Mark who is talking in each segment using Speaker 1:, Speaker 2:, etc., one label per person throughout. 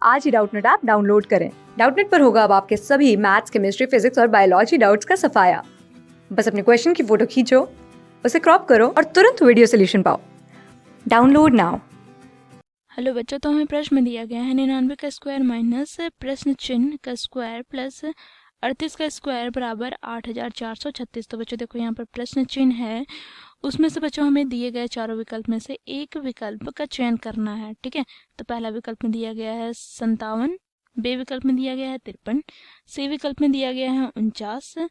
Speaker 1: आज ही Doubtnut app download करें। Doubtnut पर होगा अब आपके सभी मैथ्स, केमिस्ट्री, फिजिक्स और बायोलॉजी डाउट्स का सफाया। बस अपने क्वेश्चन की फोटो खींचो, उसे क्रॉप करो और तुरंत वीडियो सोल्यूशन पाओ। Download now.
Speaker 2: हेलो बच्चों, तो हमें प्रश्न दिया गया है 99 का स्क्वायर माइनस प्रश्न चिन्ह का स्क्वायर प्लस 38 का स्क्वायर बराबर 8436। तो बच्चों देखो यहाँ पर प्रश्न चिन्ह है, उसमें से बच्चों हमें दिए गए चारों विकल्प में से एक विकल्प का चयन करना है। ठीक है, तो पहला विकल्प में दिया गया है 57, बी विकल्प में दिया गया है 53, सी विकल्प में दिया गया है 49,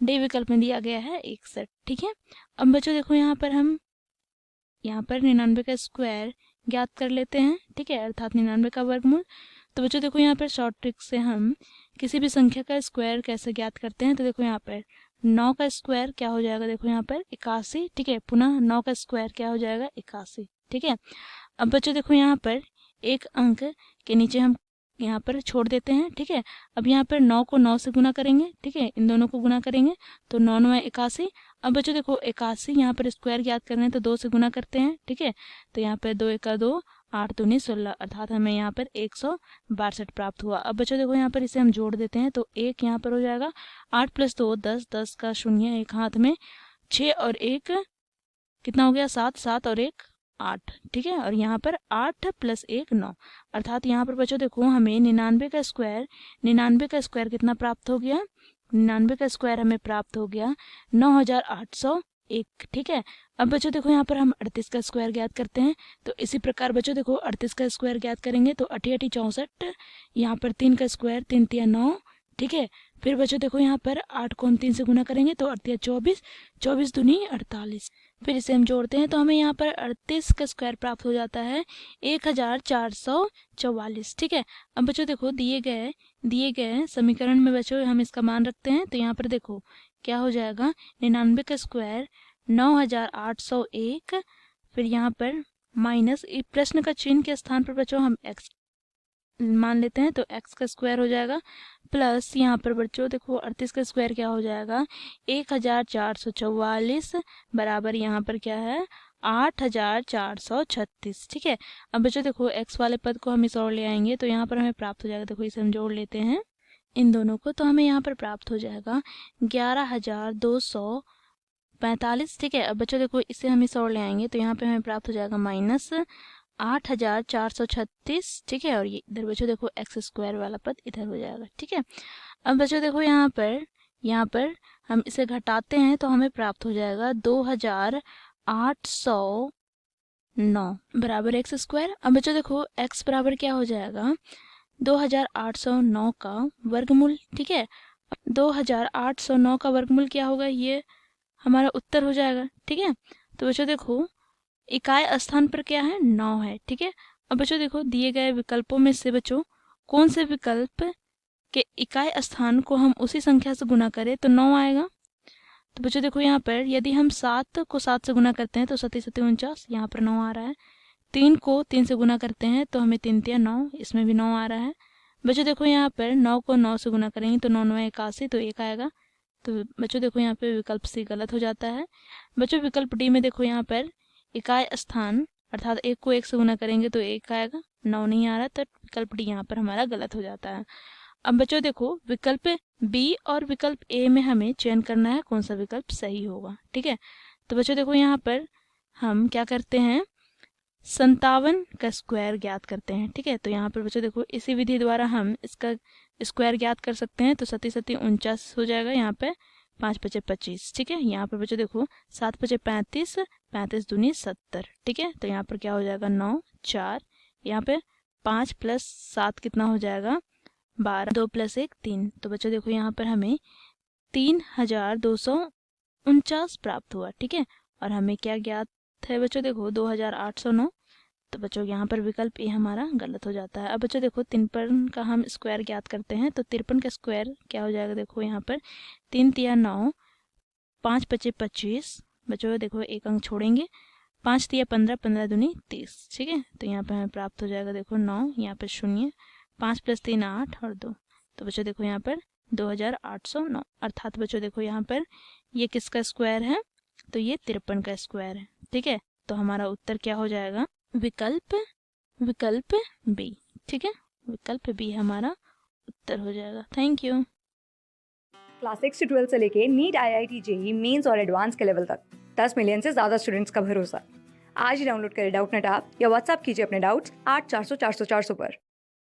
Speaker 2: डी विकल्प में दिया गया है 61। ठीक है, अब बच्चों देखो यहाँ पर हम 99 का स्क्वायर ज्ञात कर लेते हैं। ठीक है, अर्थात 99 का वर्गमूल। तो बच्चों देखो यहाँ पर शॉर्ट ट्रिक से हम किसी भी संख्या का स्क्वायर कैसे ज्ञात करते हैं। तो देखो यहाँ पर 9 का स्क्वायर क्या हो जाएगा, देखो यहाँ पर 81। ठीक है, पुनः 9 का स्क्वायर क्या हो जाएगा, 81। ठीक है, अब बच्चों देखो यहाँ पर एक अंक के नीचे हम यहाँ पर छोड़ देते हैं। ठीक है, अब यहाँ पर 9 को 9 से गुना करेंगे। ठीक है, इन दोनों को गुना करेंगे तो 9 9 81। अब बच्चों देखो 81 यहाँ पर स्क्वायर ज्ञात करना है तो 2 से गुना करते हैं। ठीक है, तो यहाँ पर 2 1 2, 8 दूनी 16, अर्थात हमें यहाँ पर 162 प्राप्त हुआ। अब बच्चों देखो यहाँ पर इसे हम जोड़ देते हैं तो 1 यहाँ पर हो जाएगा, 8 + 2 10, 10 का शून्य एक हाथ में, 6 और 1 कितना हो गया, 7, 7 और 1 8। ठीक है, और यहाँ पर 8 + 1 9, अर्थात यहाँ पर बच्चों देखो हमें 99 का स्क्वायर कितना प्राप्त हो गया, 99 का स्क्वायर हमें प्राप्त हो गया 9801। ठीक है, अब बच्चों देखो यहाँ पर हम 38 का स्क्वायर ज्ञात करते हैं। तो इसी प्रकार बच्चों देखो 38 का स्क्वायर ज्ञात करेंगे तो 8 8 64, यहाँ पर 3 का स्क्वायर 3 3 9। ठीक है, फिर बच्चों देखो यहाँ पर 8 को हम 3 से गुना करेंगे तो 8 24, 24 दूनी 48। फिर इसे हम जोड़ते हैं तो हमें यहाँ पर 38 का स्क्वायर प्राप्त हो जाता है 1444। ठीक है, अब बच्चों देखो दिए गए समीकरण में बच्चों हम इसका मान रखते हैं। तो यहाँ पर देखो क्या हो जाएगा, 99 का स्क्वायर 9801, फिर यहाँ पर माइनस प्रश्न का चिन्ह के स्थान पर बच्चों हम x मान लेते हैं तो x का स्क्वायर हो जाएगा, प्लस यहाँ पर बच्चों देखो 38 का स्क्वायर क्या हो जाएगा 1444 बराबर यहाँ पर क्या है 8436। ठीक है, अब बच्चों देखो x वाले पद को हम इस ओर ले आएंगे तो यहाँ पर हमें प्राप्त हो जाएगा, देखो इसे हम जोड़ लेते हैं इन दोनों को, तो हमें यहाँ पर प्राप्त हो जाएगा 11245। ठीक है, अब बच्चों देखो इसे हम इस ओर ले आएंगे तो यहाँ पे हमें प्राप्त हो जाएगा माइनस 8436। ठीक है, और ये इधर बच्चों देखो एक्स स्क्वायर वाला पद इधर हो जाएगा। ठीक है, अब बच्चों देखो यहाँ पर हम इसे घटाते हैं तो हमें प्राप्त हो जाएगा 2809 बराबर एक्स स्क्वायर। अब बच्चों देखो एक्स बराबर क्या हो जाएगा 2809 का वर्गमूल। ठीक है, 2809 का वर्गमूल क्या होगा, ये हमारा उत्तर हो जाएगा। ठीक है, तो बच्चों देखो इकाई स्थान पर क्या है 9 है। ठीक है, अब बच्चों देखो दिए गए विकल्पों में से बच्चों कौन से विकल्प के इकाई स्थान को हम उसी संख्या से गुना करें तो 9 आएगा। तो बच्चों देखो यहाँ पर यदि हम 7 को 7 से गुना करते हैं तो 7 7 49, यहाँ पर 9 आ रहा है। 3 को 3 से गुना करते हैं तो हमें 3 3 9, इसमें भी 9 आ रहा है। बच्चों देखो यहाँ पर 9 को 9 से गुना करेंगे तो 9 9 81, तो 1 आएगा। तो बच्चों देखो यहाँ पे विकल्प सी गलत हो जाता है। बच्चों विकल्प डी में देखो यहाँ पर इकाई स्थान अर्थात 1 को 1 से गुना करेंगे तो 1 आएगा, 9 नहीं आ रहा, तो विकल्प डी यहाँ पर हमारा गलत हो जाता है। अब बच्चों देखो विकल्प बी और विकल्प ए में हमें चयन करना है कौन सा विकल्प सही होगा। ठीक है, तो बच्चों देखो यहाँ पर हम क्या करते हैं 57 का स्क्वायर ज्ञात करते हैं। ठीक है, तो यहाँ पर बच्चों देखो इसी विधि द्वारा हम इसका स्क्वायर ज्ञात कर सकते हैं। तो 7 7 49 हो जाएगा, यहाँ पे 5 5 25। ठीक है, यहाँ पर बच्चों देखो 7 5 35, 35 दूनी 70। ठीक है, तो यहाँ पर क्या हो जाएगा 9 4, यहाँ पे 5 + 7 कितना हो जाएगा 12, 2 + 1 3। तो बच्चों देखो यहाँ पर हमें 3249 प्राप्त हुआ। ठीक है, और हमें क्या ज्ञात है बच्चों देखो 2809। तो बच्चों यहाँ पर विकल्प ए हमारा गलत हो जाता है। अब बच्चों देखो 53 का हम स्क्वायर ज्ञात करते हैं तो 53 का स्क्वायर क्या हो जाएगा, देखो यहाँ पर 3 3 9, 5 5 25। बच्चों देखो एक अंक छोड़ेंगे, 5 3 15, 15 दूनी 30। ठीक है, तो यहाँ पर हमें प्राप्त हो जाएगा देखो 9, यहाँ पर 0, 5 + 3 8 और 2। तो बच्चों देखो यहाँ पर 2809, अर्थात बच्चों देखो यहाँ पर ये किसका स्क्वायर है, तो ये 53 का स्क्वायर है। ठीक है, तो हमारा उत्तर क्या हो जाएगा विकल्प बी। ठीक है, विकल्प बी हमारा उत्तर हो जाएगा। Thank you.
Speaker 1: क्लास 6 से 12 से लेके नीट, IIT, जेई मेंस और एडवांस के लेवल तक 10 मिलियन से ज्यादा स्टूडेंट्स का भरोसा। आज ही डाउनलोड करें डाउटनेट ऐप या व्हाट्सएप कीजिए अपने डाउट्स 8400 400 400 पर।